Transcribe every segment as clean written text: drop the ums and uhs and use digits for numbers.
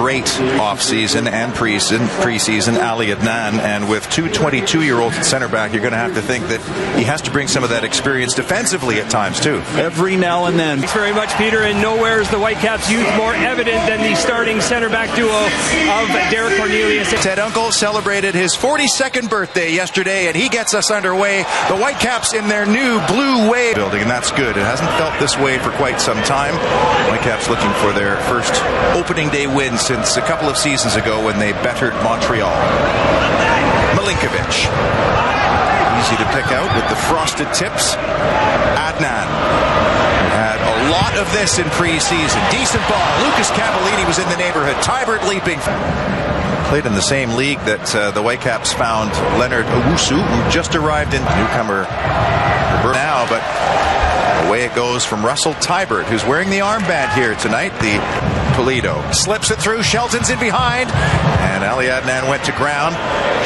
great offseason and preseason, Ali Adnan, and with two 22-year-olds at center back, you're going to have to think that he has to bring some of that experience defensively at times too. Every now and then. Thanks very much, Peter, and nowhere is the Whitecaps' youth more evident than the starting center back duo of Derek Cornelius. Ted Uncle celebrated his 42nd birthday yesterday, and he gets us underway. The Whitecaps in their new blue wave building, and that's good. It hasn't felt this way for quite some time. Whitecaps looking for their first opening day win since a couple of seasons ago when they bettered Montreal. Milinkovic, easy to pick out with the frosted tips. Adnan had a lot of this in preseason. Decent ball. Lucas Cavallini was in the neighborhood. Tybert leaping. Played in the same league that the Whitecaps found Leonard Owusu, who just arrived in newcomer now, but away it goes from Russell Tybert, who's wearing the armband here tonight. The Toledo slips it through. Shelton's in behind, and Ali Adnan went to ground.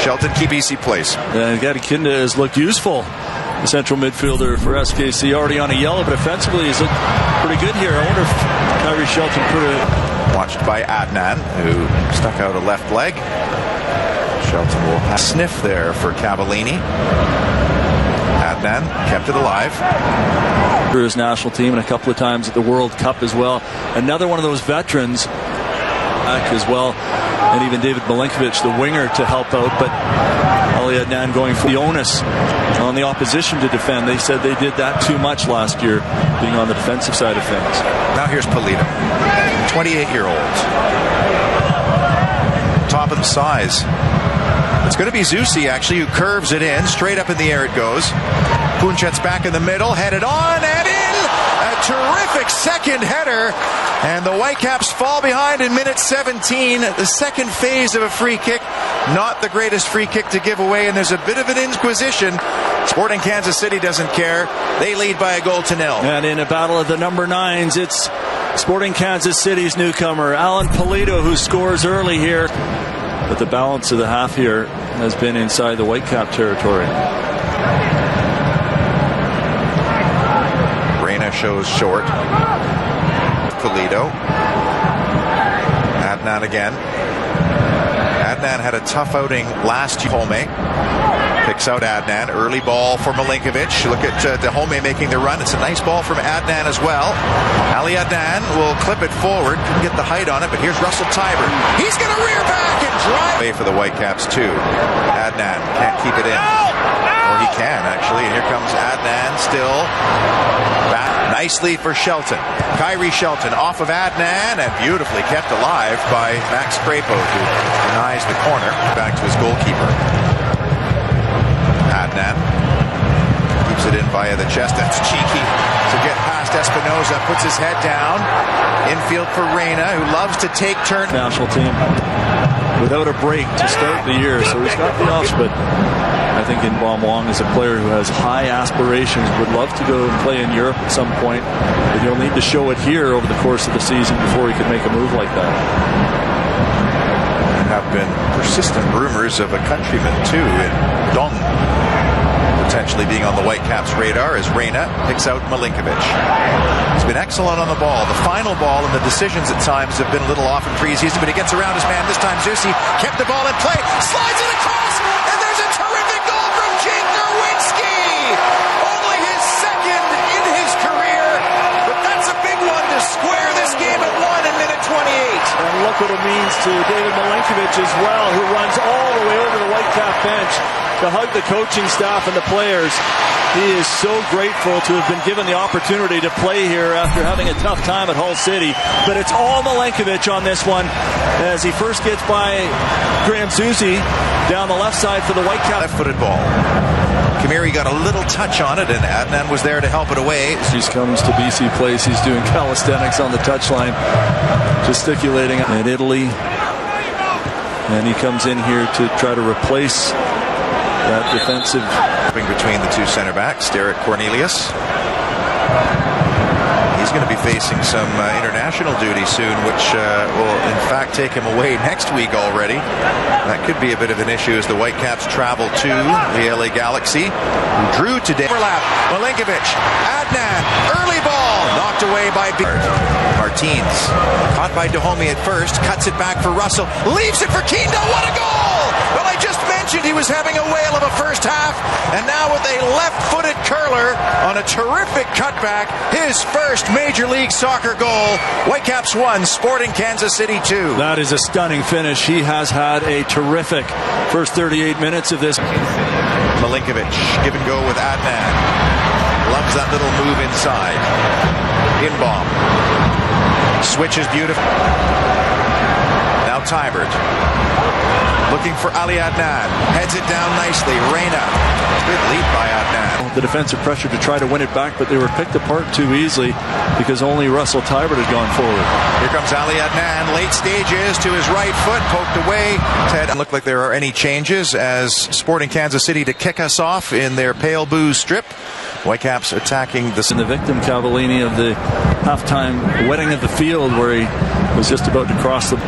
Shelton keep BC place. Gadi Kinda has looked useful. The central midfielder for SKC already on a yellow, but offensively he's looked pretty good here. I wonder if Kyrie Shelton put it. Watched by Adnan, who stuck out a left leg. Shelton will have a sniff there for Cavallini. Adnan kept it alive. For his national team and a couple of times at the World Cup as well. Another one of those veterans as well. And even David Milinkovic, the winger, to help out. But Ali Adnan going for the onus on the opposition to defend. They said they did that too much last year, being on the defensive side of things. Now here's Polito, 28-year-old. Top of the size. It's going to be Zusi, actually, who curves it in. Straight up in the air it goes. Punchet's back in the middle, headed on and in. A terrific second header. And the Whitecaps fall behind in minute 17. The second phase of a free kick. Not the greatest free kick to give away, and there's a bit of an inquisition. Sporting Kansas City doesn't care. They lead by 1-0. And in a battle of the number 9s, it's Sporting Kansas City's newcomer, Alan Polito, who scores early here. But the balance of the half here has been inside the Whitecap territory. Reina shows short. Polito. Adnan again. Adnan had a tough outing last year. Home picks out Adnan. Early ball for Milinkovic. Look at Dahome making the run. It's a nice ball from Adnan as well. Ali Adnan will clip it forward. Couldn't get the height on it, but here's Russell Tybert. He's going to rear back and drive. Way for the Whitecaps too. Adnan can't keep it in. Or he can, actually. And here comes Adnan still. Back nicely for Shelton. Kyrie Shelton off of Adnan and beautifully kept alive by Max Crapo, who denies the corner. Back to his goalkeeper. Adnan keeps it in via the chest. That's cheeky to get past Espinoza. Puts his head down. Infield for Reina, who loves to take turns. National team without a break to start the year, so he's got the offs, but I think Inbom Wong is a player who has high aspirations, would love to go and play in Europe at some point, but he'll need to show it here over the course of the season before he could make a move like that. There have been persistent rumors of a countryman too in Dong potentially being on the Whitecaps' radar as Reina picks out Milinkovic. He's been excellent on the ball. The final ball and the decisions at times have been a little off in preseason, but he gets around his man. This time Zusi kept the ball in play, slides it across, and there's a terrific goal from Jake Nerwinski. Only his second in his career, but that's a big one to square this game at 1 in minute 28. And look what it means to David Milinkovic as well, who runs all the way over the Whitecap bench to hug the coaching staff and the players. He is so grateful to have been given the opportunity to play here after having a tough time at Hull City. But it's all Milinkovic on this one as he first gets by Graham Zusi down the left side for the Whitecap. Left-footed ball. Kamiri got a little touch on it, and Adnan was there to help it away. He comes to BC Place. He's doing calisthenics on the touchline, gesticulating in Italy. And he comes in here to try to replace that defensive. Between the two center backs, Derek Cornelius. He's going to be facing some international duty soon, which will in fact take him away next week already. That could be a bit of an issue as the Whitecaps travel to the LA Galaxy, who drew today. Overlap, Milinkovic, Adnan, early ball, knocked away by Martins. Caught by Dahomey at first, cuts it back for Russell, leaves it for Kindo. What a goal! Well, I just mentioned he was having a whale of a first half, and now with a left-footed curler on a terrific cutback, his first Major League Soccer goal. Whitecaps 1, Sporting Kansas City 2. That is a stunning finish. He has had a terrific first 38 minutes of this. Milinkovic, give and go with Adnan. Loves that little move inside. Inbom. Switches beautiful. Now Tybert. Looking for Ali Adnan. Heads it down nicely. Reina. Good lead by Adnan. The defensive pressure to try to win it back, but they were picked apart too easily because only Russell Tybert had gone forward. Here comes Ali Adnan. Late stages to his right foot. Poked away. Ted, look like there are any changes as Sporting Kansas City to kick us off in their pale blue strip. Whitecaps attacking the victim Cavallini of the halftime wedding of the field where he was just about to cross the...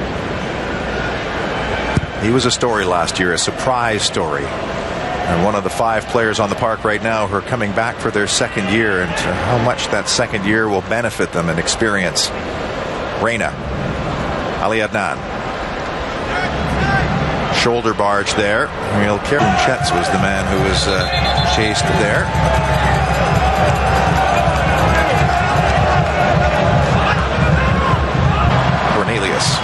He was a story last year, a surprise story. And one of the 5 players on the park right now who are coming back for their second year, and how much that second year will benefit them in experience. Reina. Ali Adnan. Shoulder barge there. Chetz was the man who was chased there. Cornelius.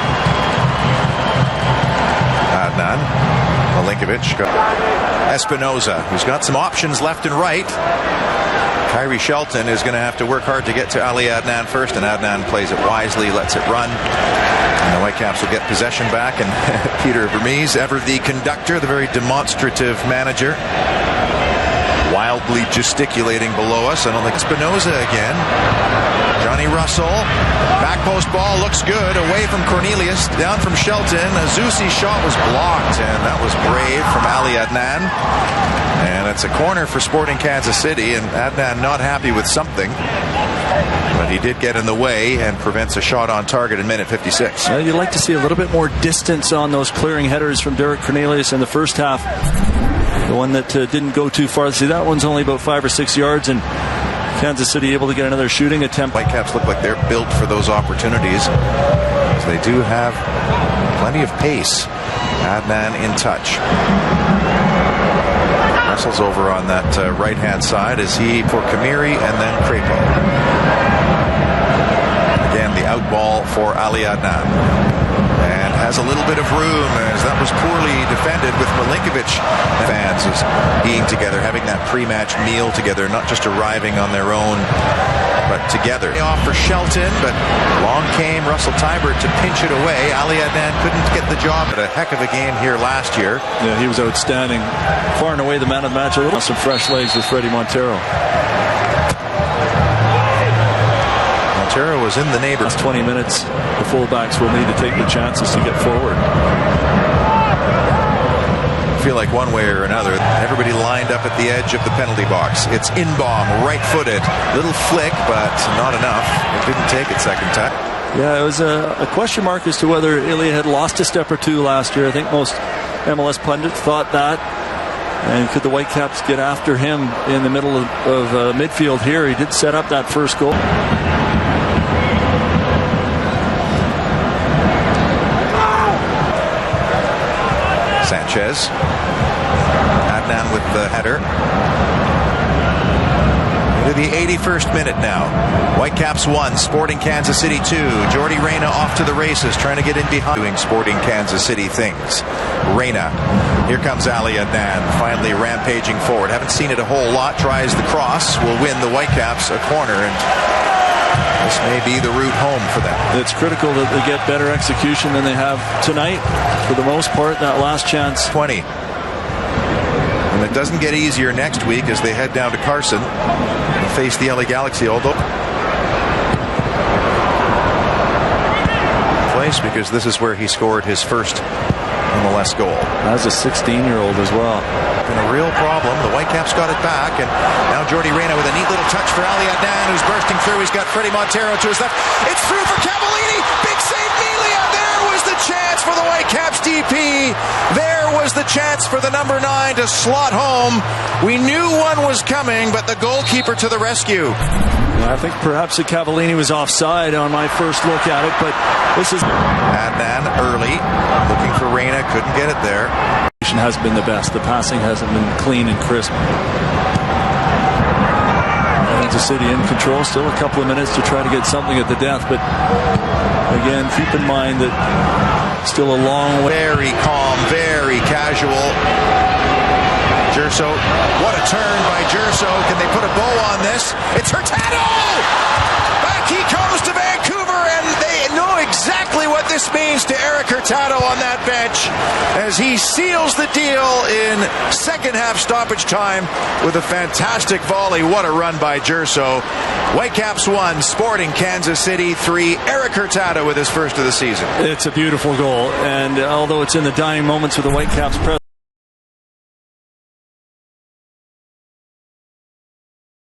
Adnan. Milinkovic. Espinoza, who's got some options left and right. Kyrie Shelton is going to have to work hard to get to Ali Adnan first, and Adnan plays it wisely, lets it run. And the Whitecaps will get possession back, and Peter Vermees, ever the conductor, the very demonstrative manager, wildly gesticulating below us. I don't think Espinoza again. Johnny Russell, back post ball, looks good, away from Cornelius, down from Shelton. Azusi's shot was blocked, and that was brave from Ali Adnan. And it's a corner for Sporting Kansas City, and Adnan not happy with something. But he did get in the way and prevents a shot on target in minute 56. You'd like to see a little bit more distance on those clearing headers from Derek Cornelius in the first half. The one that didn't go too far. See, that one's only about 5 or 6 yards, and Kansas City able to get another shooting attempt. Whitecaps look like they're built for those opportunities. So they do have plenty of pace. Adnan in touch. Russell's over on that right-hand side as he for Kamiri and then Crapo. Again, the out ball for Ali Adnan. And has a little bit of room as that was poorly defended with Milinkovic. Fans is being together, having that pre-match meal together, not just arriving on their own, but together. Off for Shelton, but long came Russell Tybert to pinch it away. Ali Adnan couldn't get the job. But a heck of a game here last year. Yeah, he was outstanding. Far and away the man of the match. A little some fresh legs with Freddie Montero. Montero was in the neighborhood. Last 20 minutes, the fullbacks will need to take the chances to get forward. I feel like one way or another, everybody lined up at the edge of the penalty box. It's Inbom, right-footed, little flick, but not enough. It didn't take it second time. Yeah, it was a question mark as to whether Ilya had lost a step or two last year. I think most MLS pundits thought that. And could the Whitecaps get after him in the middle of midfield here? He did set up that first goal. Sanchez. Adnan with the header. Into the 81st minute now. Whitecaps 1, Sporting Kansas City 2. Jordi Reina off to the races, trying to get in behind. Doing Sporting Kansas City things. Reina. Here comes Ali Adnan, finally rampaging forward. Haven't seen it a whole lot. Tries the cross. Will win the Whitecaps a corner, and this may be the route home for them. It's critical that they get better execution than they have tonight. For the most part, that last chance. 20. And it doesn't get easier next week as they head down to Carson and face the LA Galaxy, although place because this is where he scored his first MLS goal. As a 16-year-old as well. Been a real problem. The Whitecaps got it back, and now Jordi Reyna with a neat little touch for Ali Adnan, who's bursting through. He's got Freddie Montero to his left. It's through for Cavallini. Big save, Melia. There was the chance for the Whitecaps DP. There was the chance for the number 9 to slot home. We knew one was coming, but the goalkeeper to the rescue. Yeah, I think perhaps the Cavallini was offside on my first look at it, but this is Adnan early, looking for Reyna, couldn't get it there. Hasn't been the best. The passing hasn't been clean and crisp. Kansas City in control. Still a couple of minutes to try to get something at the death, but again, keep in mind that still a long way. Very calm, very casual. Gerso, what a turn by Gerso. Can they put a bow on this? It's Hurtado! Back he comes to Vancouver, and they know exactly what this means to Eric Hurtado on that bench as he seals the deal in second half stoppage time with a fantastic volley. What a run by Gerso. Whitecaps 1, Sporting Kansas City 3. Eric Hurtado with his first of the season. It's a beautiful goal, and although it's in the dying moments of the Whitecaps press